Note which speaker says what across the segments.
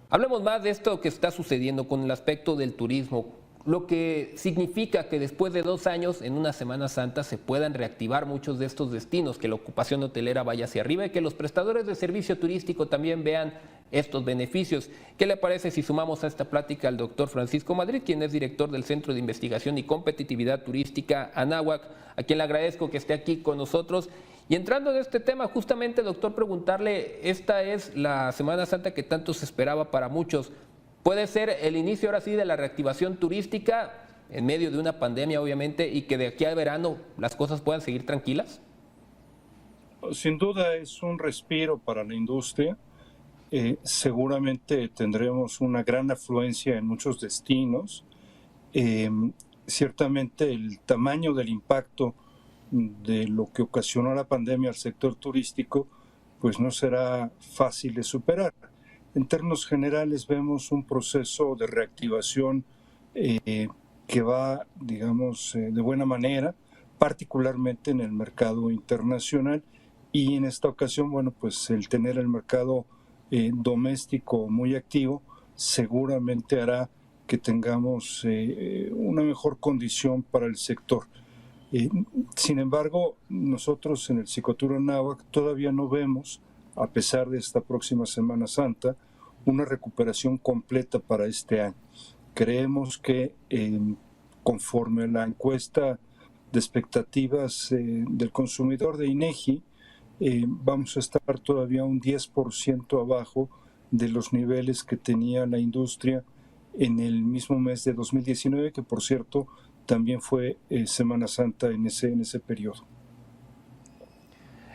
Speaker 1: Hablemos más de esto que está sucediendo con el aspecto del turismo, lo que significa que después de 2 años, en una Semana Santa, se puedan reactivar muchos de estos destinos, que la ocupación hotelera vaya hacia arriba y que los prestadores de servicio turístico también vean estos beneficios. ¿Qué le parece si sumamos a esta plática al doctor Francisco Madrid, quien es director del Centro de Investigación y Competitividad Turística Anáhuac, a quien le agradezco que esté aquí con nosotros? Y entrando en este tema, justamente, doctor, preguntarle, esta es la Semana Santa que tanto se esperaba para muchos. ¿Puede ser el inicio ahora sí de la reactivación turística en medio de una pandemia, obviamente, y que de aquí al verano las cosas puedan seguir tranquilas?
Speaker 2: Sin duda es un respiro para la industria. Seguramente tendremos una gran afluencia en muchos destinos. Eh, Ciertamente el tamaño del impacto de lo que ocasionó la pandemia al sector turístico, pues no será fácil de superar. En términos generales vemos un proceso de reactivación que va, digamos, de buena manera, particularmente en el mercado internacional, y en esta ocasión, bueno, pues el tener el mercado doméstico muy activo seguramente hará que tengamos una mejor condición para el sector. Eh, Sin embargo, nosotros en el Cicoturo Anáhuac todavía no vemos, a pesar de esta próxima Semana Santa, una recuperación completa para este año. Creemos que conforme a la encuesta de expectativas del consumidor de INEGI, vamos a estar todavía un 10% abajo de los niveles que tenía la industria en el mismo mes de 2019, que por cierto también fue Semana Santa en ese periodo.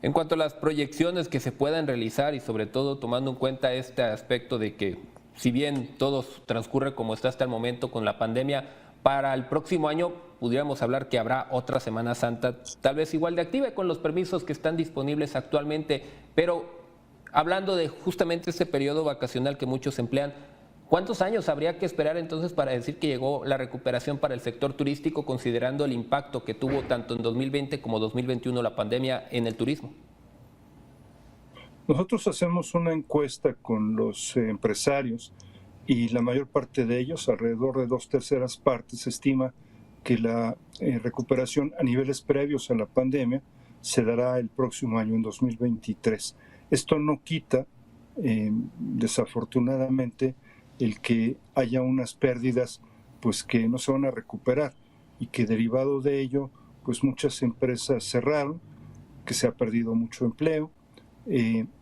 Speaker 1: En cuanto a las proyecciones que se puedan realizar y sobre todo tomando en cuenta este aspecto de que si bien todo transcurre como está hasta el momento con la pandemia, para el próximo año pudiéramos hablar que habrá otra Semana Santa tal vez igual de activa con los permisos que están disponibles actualmente, pero hablando de justamente ese periodo vacacional que muchos emplean, ¿cuántos años habría que esperar entonces para decir que llegó la recuperación para el sector turístico, considerando el impacto que tuvo tanto en 2020 como 2021 la pandemia en el turismo?
Speaker 2: Nosotros hacemos una encuesta con los empresarios y la mayor parte de ellos, alrededor de 2/3 partes, estima que la recuperación a niveles previos a la pandemia se dará el próximo año, en 2023. Esto no quita, desafortunadamente, el que haya unas pérdidas pues que no se van a recuperar y que derivado de ello pues muchas empresas cerraron, que se ha perdido mucho empleo.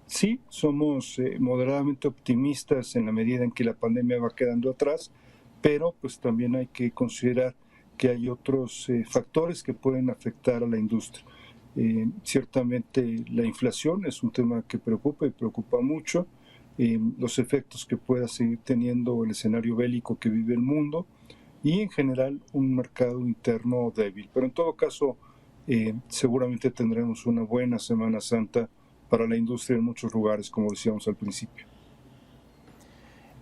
Speaker 2: Sí, somos moderadamente optimistas en la medida en que la pandemia va quedando atrás, pero pues también hay que considerar que hay otros factores que pueden afectar a la industria. Ciertamente la inflación es un tema que preocupa y preocupa mucho, los efectos que pueda seguir teniendo el escenario bélico que vive el mundo y en general un mercado interno débil. Pero en todo caso, seguramente tendremos una buena Semana Santa para la industria en muchos lugares, como decíamos al principio.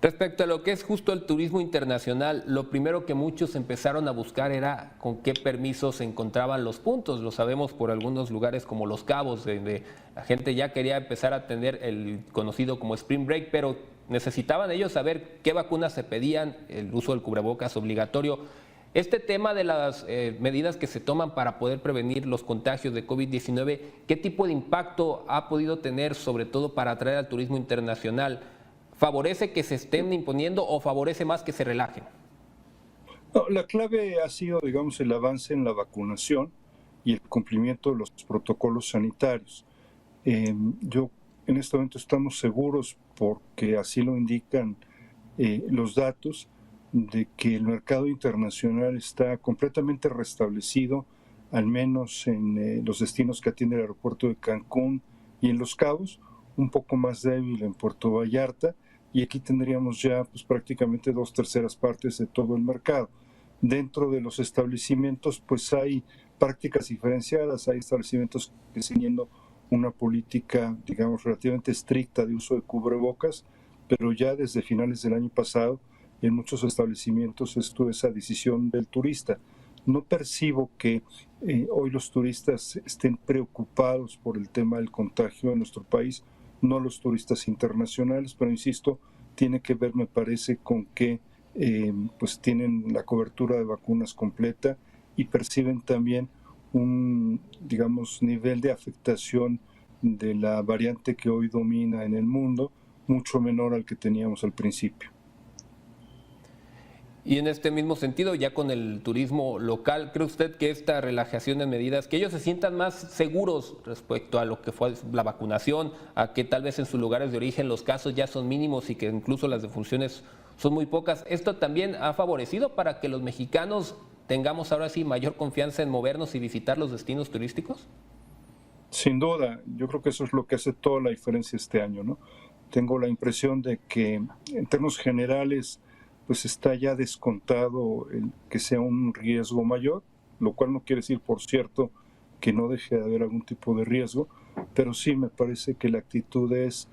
Speaker 1: Respecto a lo que es justo el turismo internacional, lo primero que muchos empezaron a buscar era con qué permisos se encontraban los puntos. Lo sabemos por algunos lugares como Los Cabos, donde la gente ya quería empezar a tener el conocido como Spring Break, pero necesitaban ellos saber qué vacunas se pedían, el uso del cubrebocas obligatorio. Este tema de las medidas que se toman para poder prevenir los contagios de COVID-19, ¿qué tipo de impacto ha podido tener, sobre todo para atraer al turismo internacional? ¿Favorece que se estén imponiendo o favorece más que se relajen?
Speaker 2: No, la clave ha sido, digamos, el avance en la vacunación y el cumplimiento de los protocolos sanitarios. Yo en este momento estamos seguros, porque así lo indican los datos, de que el mercado internacional está completamente restablecido, al menos en los destinos que atiende el aeropuerto de Cancún y en Los Cabos, un poco más débil en Puerto Vallarta, y aquí tendríamos ya pues, prácticamente 2/3 partes de todo el mercado. Dentro de los establecimientos pues hay prácticas diferenciadas, hay establecimientos que siguiendo una política, digamos, relativamente estricta de uso de cubrebocas, pero ya desde finales del año pasado en muchos establecimientos esto es a decisión del turista. No percibo que hoy los turistas estén preocupados por el tema del contagio en nuestro país, no los turistas internacionales, pero insisto, tiene que ver, me parece, con que pues tienen la cobertura de vacunas completa y perciben también un, digamos, nivel de afectación de la variante que hoy domina en el mundo, mucho menor al que teníamos al principio.
Speaker 1: Y en este mismo sentido, ya con el turismo local, ¿cree usted que esta relajación de medidas, que ellos se sientan más seguros respecto a lo que fue la vacunación, a que tal vez en sus lugares de origen los casos ya son mínimos y que incluso las defunciones son muy pocas, esto también ha favorecido para que los mexicanos tengamos ahora sí mayor confianza en movernos y visitar los destinos turísticos?
Speaker 2: Sin duda, yo creo que eso es lo que hace toda la diferencia este año, ¿no? Tengo la impresión de que en términos generales pues está ya descontado el que sea un riesgo mayor, lo cual no quiere decir, por cierto, que no deje de haber algún tipo de riesgo, pero sí me parece que la actitud es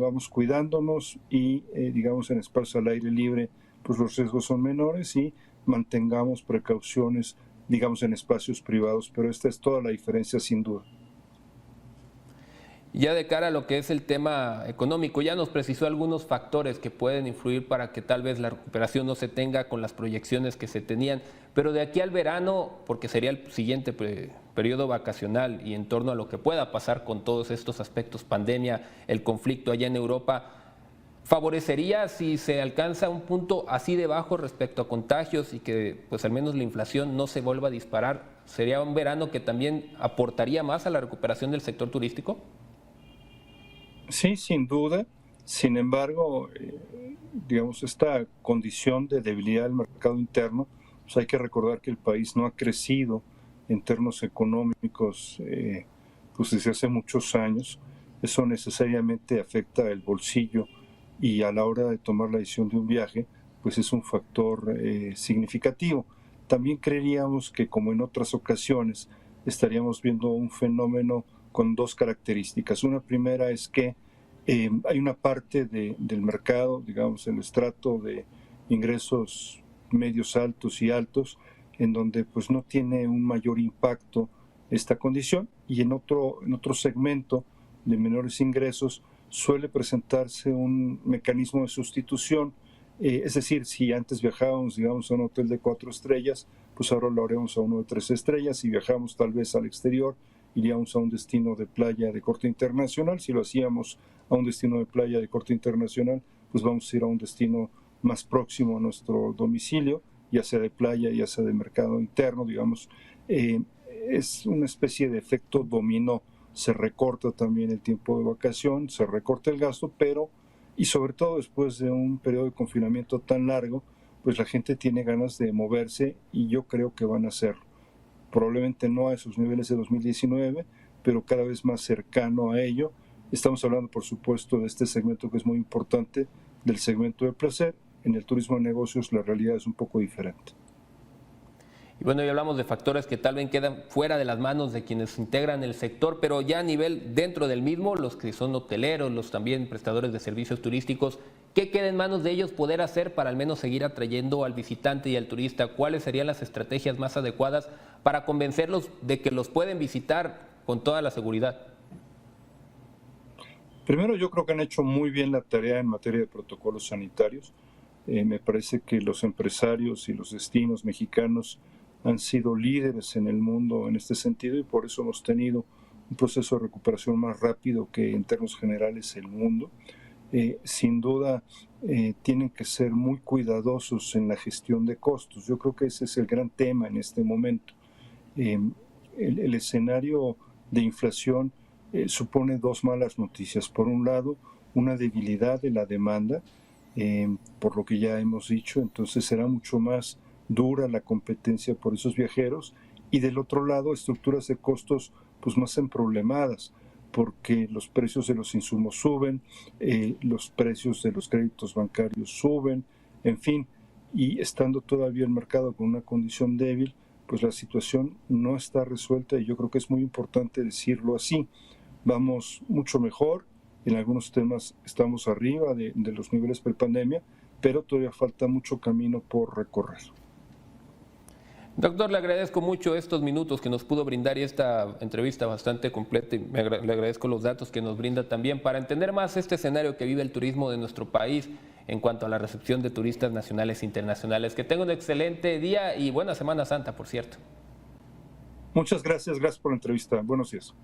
Speaker 2: vamos cuidándonos y digamos en espacios al aire libre pues los riesgos son menores y mantengamos precauciones digamos en espacios privados, pero esta es toda la diferencia sin duda.
Speaker 1: Ya de cara a lo que es el tema económico, ya nos precisó algunos factores que pueden influir para que tal vez la recuperación no se tenga con las proyecciones que se tenían, pero de aquí al verano, porque sería el siguiente periodo vacacional y en torno a lo que pueda pasar con todos estos aspectos, pandemia, el conflicto allá en Europa, favorecería si se alcanza un punto así de bajo respecto a contagios y que pues al menos la inflación no se vuelva a disparar. ¿Sería un verano que también aportaría más a la recuperación del sector turístico?
Speaker 2: Sí, sin duda. Sin embargo, digamos, esta condición de debilidad del mercado interno, pues hay que recordar que el país no ha crecido en términos económicos pues desde hace muchos años. Eso necesariamente afecta el bolsillo y a la hora de tomar la decisión de un viaje, pues es un factor significativo. También creeríamos que, como en otras ocasiones, estaríamos viendo un fenómeno con dos características. Una primera es que hay una parte del mercado, digamos, el estrato de ingresos medios altos y altos, en donde pues no tiene un mayor impacto esta condición, y en otro segmento de menores ingresos suele presentarse un mecanismo de sustitución, es decir, si antes viajábamos, digamos, a un hotel de 4 estrellas, pues ahora lo haremos a uno de 3 estrellas. Si viajamos tal vez al exterior, iríamos a un destino de playa de corte internacional. Si lo hacíamos a un destino de playa de corte internacional, pues vamos a ir a un destino más próximo a nuestro domicilio, ya sea de playa, ya sea de mercado interno, digamos. Es una especie de efecto dominó. Se recorta también el tiempo de vacación, se recorta el gasto, pero, y sobre todo después de un periodo de confinamiento tan largo, pues la gente tiene ganas de moverse y yo creo que van a hacerlo. Probablemente no a esos niveles de 2019, pero cada vez más cercano a ello. Estamos hablando, por supuesto, de este segmento que es muy importante, del segmento de placer. En el turismo de negocios la realidad es un poco diferente.
Speaker 1: Y bueno, ya hablamos de factores que tal vez quedan fuera de las manos de quienes integran el sector, pero ya a nivel dentro del mismo, los que son hoteleros, los también prestadores de servicios turísticos, ¿qué queda en manos de ellos poder hacer para al menos seguir atrayendo al visitante y al turista? ¿Cuáles serían las estrategias más adecuadas para convencerlos de que los pueden visitar con toda la seguridad?
Speaker 2: Primero, yo creo que han hecho muy bien la tarea en materia de protocolos sanitarios. Me parece que los empresarios y los destinos mexicanos han sido líderes en el mundo en este sentido y por eso hemos tenido un proceso de recuperación más rápido que en términos generales el mundo. Sin duda tienen que ser muy cuidadosos en la gestión de costos. Yo creo que ese es el gran tema en este momento. El escenario de inflación supone dos malas noticias. Por un lado, una debilidad de la demanda, por lo que ya hemos dicho, entonces será mucho más dura la competencia por esos viajeros, y del otro lado estructuras de costos pues más emproblemadas porque los precios de los insumos suben, los precios de los créditos bancarios suben, en fin, y estando todavía el mercado con una condición débil, pues la situación no está resuelta y yo creo que es muy importante decirlo así. Vamos mucho mejor, en algunos temas estamos arriba de los niveles prepandemia, pero todavía falta mucho camino por recorrer.
Speaker 1: Doctor, le agradezco mucho estos minutos que nos pudo brindar y esta entrevista bastante completa, y le agradezco los datos que nos brinda también para entender más este escenario que vive el turismo de nuestro país en cuanto a la recepción de turistas nacionales e internacionales. Que tenga un excelente día y buena Semana Santa, por cierto.
Speaker 2: Muchas gracias por la entrevista. Buenos días.